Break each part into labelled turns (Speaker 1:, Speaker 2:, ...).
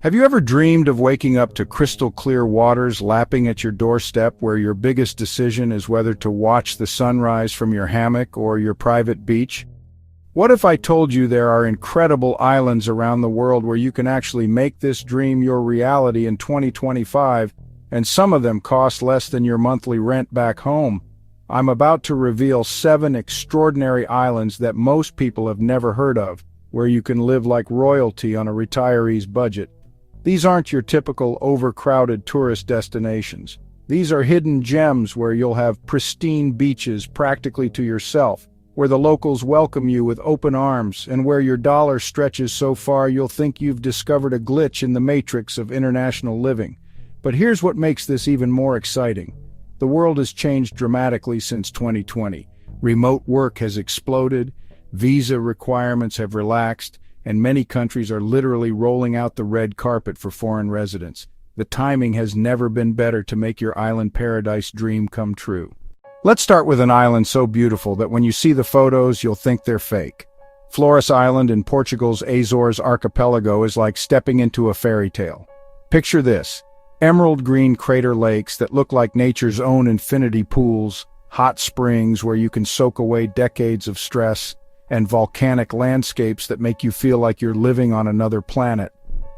Speaker 1: Have you ever dreamed of waking up to crystal clear waters lapping at your doorstep where your biggest decision is whether to watch the sunrise from your hammock or your private beach? What if I told you there are incredible islands around the world where you can actually make this dream your reality in 2025, and some of them cost less than your monthly rent back home? I'm about to reveal 7 extraordinary islands that most people have never heard of, where you can live like royalty on a retiree's budget. These aren't your typical overcrowded tourist destinations. These are hidden gems where you'll have pristine beaches practically to yourself, where the locals welcome you with open arms, and where your dollar stretches so far you'll think you've discovered a glitch in the matrix of international living. But here's what makes this even more exciting. The world has changed dramatically since 2020. Remote work has exploded, visa requirements have relaxed, and many countries are literally rolling out the red carpet for foreign residents. The timing has never been better to make your island paradise dream come true. Let's start with an island so beautiful that when you see the photos, you'll think they're fake. Flores Island in Portugal's Azores archipelago is like stepping into a fairy tale. Picture this: emerald green crater lakes that look like nature's own infinity pools, hot springs where you can soak away decades of stress, and volcanic landscapes that make you feel like you're living on another planet.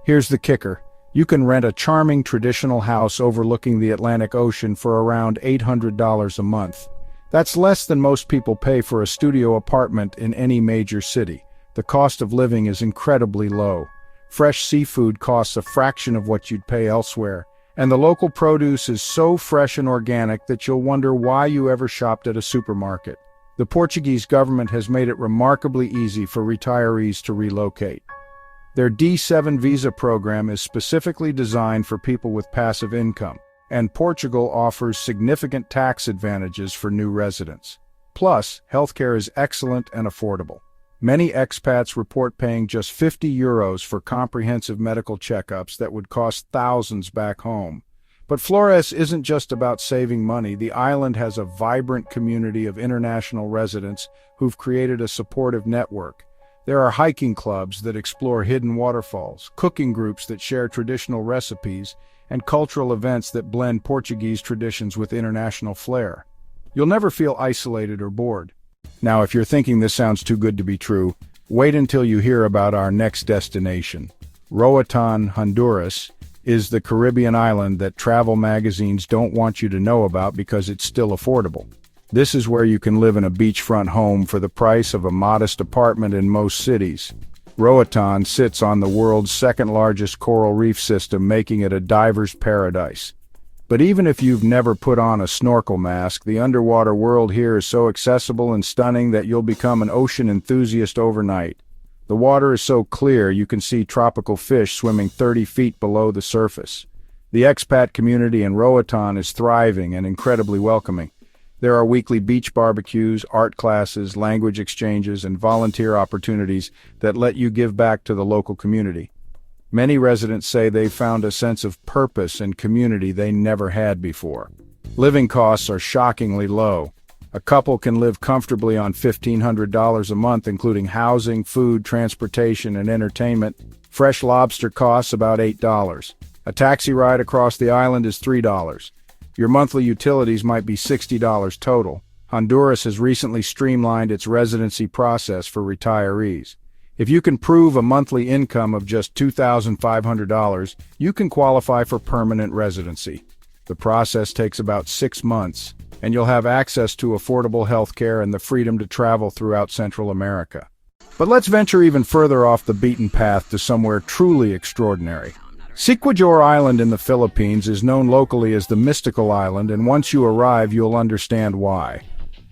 Speaker 1: Here's the kicker. You can rent a charming traditional house overlooking the Atlantic Ocean for around $800 a month. That's less than most people pay for a studio apartment in any major city. The cost of living is incredibly low. Fresh seafood costs a fraction of what you'd pay elsewhere, and the local produce is so fresh and organic that you'll wonder why you ever shopped at a supermarket. The Portuguese government has made it remarkably easy for retirees to relocate. Their D7 visa program is specifically designed for people with passive income, and Portugal offers significant tax advantages for new residents. Plus, healthcare is excellent and affordable. Many expats report paying just €50 for comprehensive medical checkups that would cost thousands back home. But Flores isn't just about saving money. The island has a vibrant community of international residents who've created a supportive network. There are hiking clubs that explore hidden waterfalls, cooking groups that share traditional recipes, and cultural events that blend Portuguese traditions with international flair. You'll never feel isolated or bored. Now, if you're thinking this sounds too good to be true, wait until you hear about our next destination. Roatan, Honduras, is the Caribbean island that travel magazines don't want you to know about because it's still affordable. This is where you can live in a beachfront home for the price of a modest apartment in most cities. Roatan sits on the world's second-largest coral reef system, making it a diver's paradise. But even if you've never put on a snorkel mask, the underwater world here is so accessible and stunning that you'll become an ocean enthusiast overnight. The water is so clear you can see tropical fish swimming 30 feet below the surface. The expat community in Roatan is thriving and incredibly welcoming. There are weekly beach barbecues, art classes, language exchanges, and volunteer opportunities that let you give back to the local community. Many residents say they've found a sense of purpose and community they never had before. Living costs are shockingly low. A couple can live comfortably on $1,500 a month, including housing, food, transportation, and entertainment. Fresh lobster costs about $8. A taxi ride across the island is $3. Your monthly utilities might be $60 total. Honduras has recently streamlined its residency process for retirees. If you can prove a monthly income of just $2,500, you can qualify for permanent residency. The process takes about 6 months, and you'll have access to affordable health care and the freedom to travel throughout Central America. But let's venture even further off the beaten path to somewhere truly extraordinary. Siquijor Island in the Philippines is known locally as the Mystical Island, and once you arrive, you'll understand why.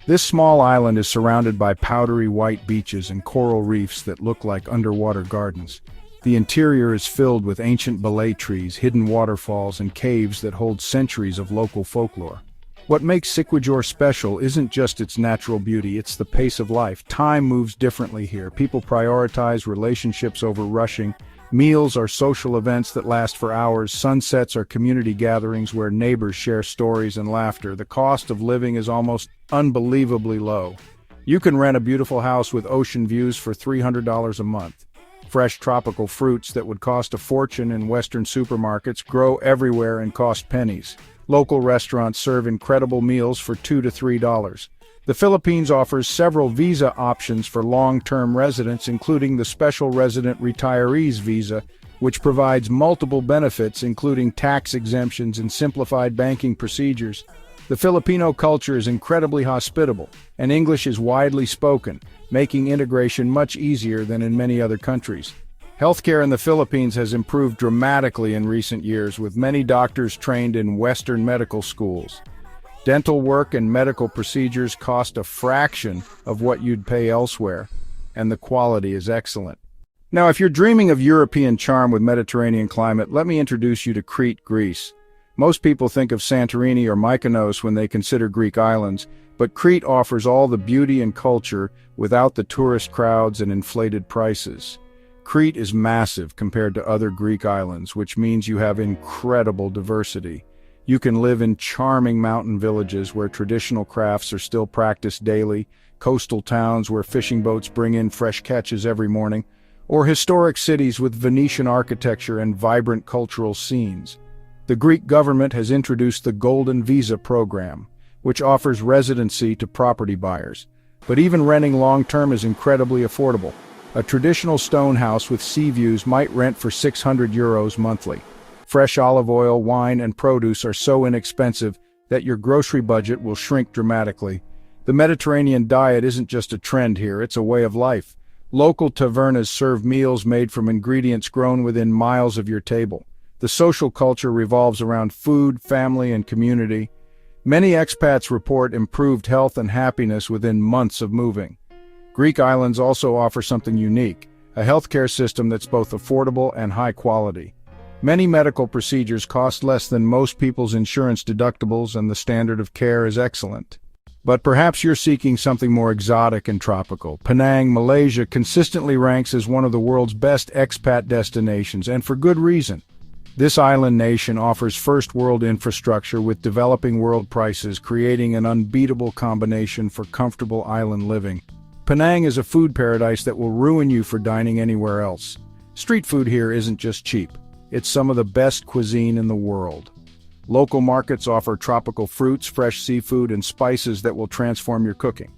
Speaker 1: This small island is surrounded by powdery white beaches and coral reefs that look like underwater gardens. The interior is filled with ancient belay trees, hidden waterfalls, and caves that hold centuries of local folklore. What makes Siquijor special isn't just its natural beauty, it's the pace of life. Time moves differently here. People prioritize relationships over rushing. Meals are social events that last for hours. Sunsets are community gatherings where neighbors share stories and laughter. The cost of living is almost unbelievably low. You can rent a beautiful house with ocean views for $300 a month. Fresh tropical fruits that would cost a fortune in Western supermarkets grow everywhere and cost pennies. Local restaurants serve incredible meals for $2 to $3. The Philippines offers several visa options for long-term residents, including the Special Resident Retirees Visa, which provides multiple benefits including tax exemptions and simplified banking procedures. The Filipino culture is incredibly hospitable, and English is widely spoken, making integration much easier than in many other countries. Healthcare in the Philippines has improved dramatically in recent years, with many doctors trained in Western medical schools. Dental work and medical procedures cost a fraction of what you'd pay elsewhere, and the quality is excellent. Now, if you're dreaming of European charm with Mediterranean climate, let me introduce you to Crete, Greece. Most people think of Santorini or Mykonos when they consider Greek islands, but Crete offers all the beauty and culture without the tourist crowds and inflated prices. Crete is massive compared to other Greek islands, which means you have incredible diversity. You can live in charming mountain villages where traditional crafts are still practiced daily, coastal towns where fishing boats bring in fresh catches every morning, or historic cities with Venetian architecture and vibrant cultural scenes. The Greek government has introduced the Golden Visa program, which offers residency to property buyers. But even renting long-term is incredibly affordable. A traditional stone house with sea views might rent for €600 monthly. Fresh olive oil, wine, and produce are so inexpensive that your grocery budget will shrink dramatically. The Mediterranean diet isn't just a trend here, it's a way of life. Local tavernas serve meals made from ingredients grown within miles of your table. The social culture revolves around food, family, and community. Many expats report improved health and happiness within months of moving. Greek islands also offer something unique, a healthcare system that's both affordable and high quality. Many medical procedures cost less than most people's insurance deductibles, and the standard of care is excellent. But perhaps you're seeking something more exotic and tropical. Penang, Malaysia consistently ranks as one of the world's best expat destinations, and for good reason. This island nation offers first-world infrastructure with developing world prices, creating an unbeatable combination for comfortable island living. Penang is a food paradise that will ruin you for dining anywhere else. Street food here isn't just cheap. It's some of the best cuisine in the world. Local markets offer tropical fruits, fresh seafood, and spices that will transform your cooking.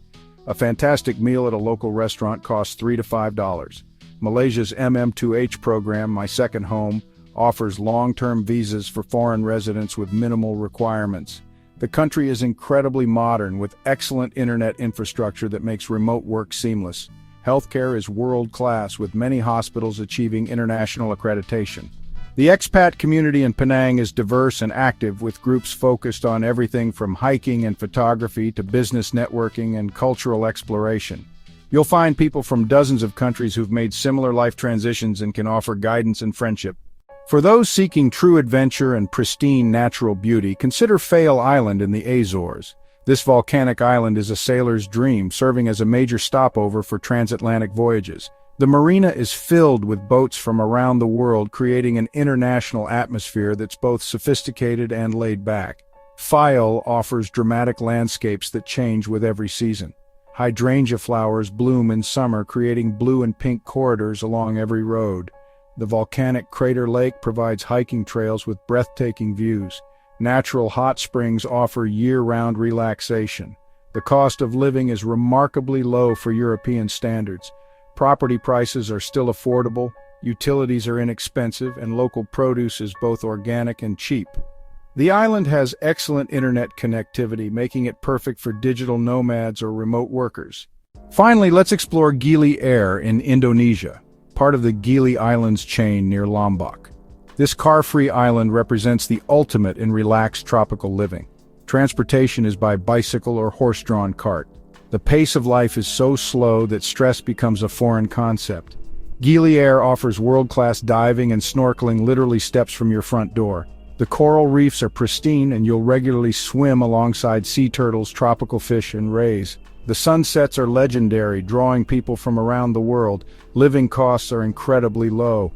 Speaker 1: A fantastic meal at a local restaurant costs $3 to $5. Malaysia's MM2H program, My Second Home, offers long-term visas for foreign residents with minimal requirements. The country is incredibly modern with excellent internet infrastructure that makes remote work seamless. Healthcare is world-class with many hospitals achieving international accreditation. The expat community in Penang is diverse and active, with groups focused on everything from hiking and photography to business networking and cultural exploration. You'll find people from dozens of countries who've made similar life transitions and can offer guidance and friendship. For those seeking true adventure and pristine natural beauty, consider Fail Island in the Azores. This volcanic island is a sailor's dream, serving as a major stopover for transatlantic voyages. The marina is filled with boats from around the world, creating an international atmosphere that's both sophisticated and laid back. Fail offers dramatic landscapes that change with every season. Hydrangea flowers bloom in summer, creating blue and pink corridors along every road. The volcanic Crater Lake provides hiking trails with breathtaking views. Natural hot springs offer year-round relaxation. The cost of living is remarkably low for European standards. Property prices are still affordable, utilities are inexpensive, and local produce is both organic and cheap. The island has excellent internet connectivity, making it perfect for digital nomads or remote workers. Finally, let's explore Gili Air in Indonesia, part of the Gili Islands chain near Lombok. This car-free island represents the ultimate in relaxed tropical living. Transportation is by bicycle or horse-drawn cart. The pace of life is so slow that stress becomes a foreign concept. Gili Air offers world-class diving and snorkeling literally steps from your front door. The coral reefs are pristine, and you'll regularly swim alongside sea turtles, tropical fish, and rays. The sunsets are legendary, drawing people from around the world. Living costs are incredibly low.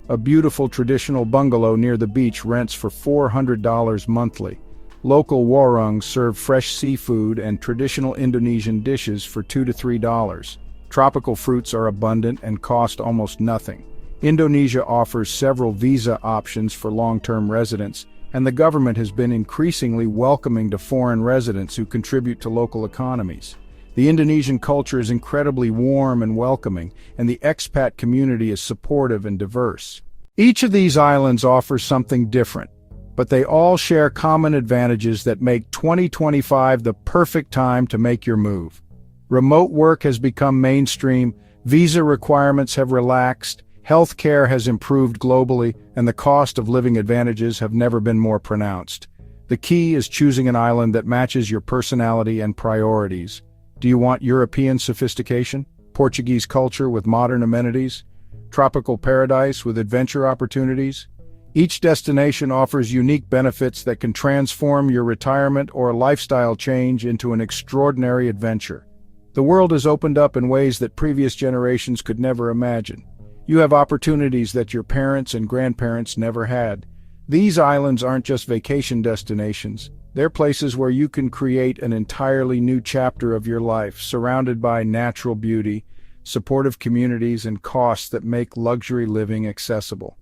Speaker 1: A beautiful traditional bungalow near the beach rents for $400 monthly. Local warungs serve fresh seafood and traditional Indonesian dishes for $2 to $3. Tropical fruits are abundant and cost almost nothing. Indonesia offers several visa options for long-term residents, and the government has been increasingly welcoming to foreign residents who contribute to local economies. The Indonesian culture is incredibly warm and welcoming, and the expat community is supportive and diverse. Each of these islands offers something different, but they all share common advantages that make 2025 the perfect time to make your move. Remote work has become mainstream, visa requirements have relaxed, healthcare has improved globally, and the cost of living advantages have never been more pronounced. The key is choosing an island that matches your personality and priorities. Do you want European sophistication, Portuguese culture with modern amenities, tropical paradise with adventure opportunities? Each destination offers unique benefits that can transform your retirement or lifestyle change into an extraordinary adventure. The world has opened up in ways that previous generations could never imagine. You have opportunities that your parents and grandparents never had. These islands aren't just vacation destinations. They're places where you can create an entirely new chapter of your life, surrounded by natural beauty, supportive communities, and costs that make luxury living accessible.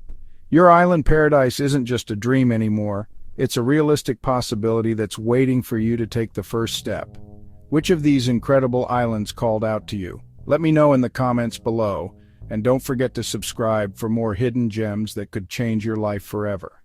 Speaker 1: Your island paradise isn't just a dream anymore. It's a realistic possibility that's waiting for you to take the first step. Which of these incredible islands called out to you? Let me know in the comments below, and don't forget to subscribe for more hidden gems that could change your life forever.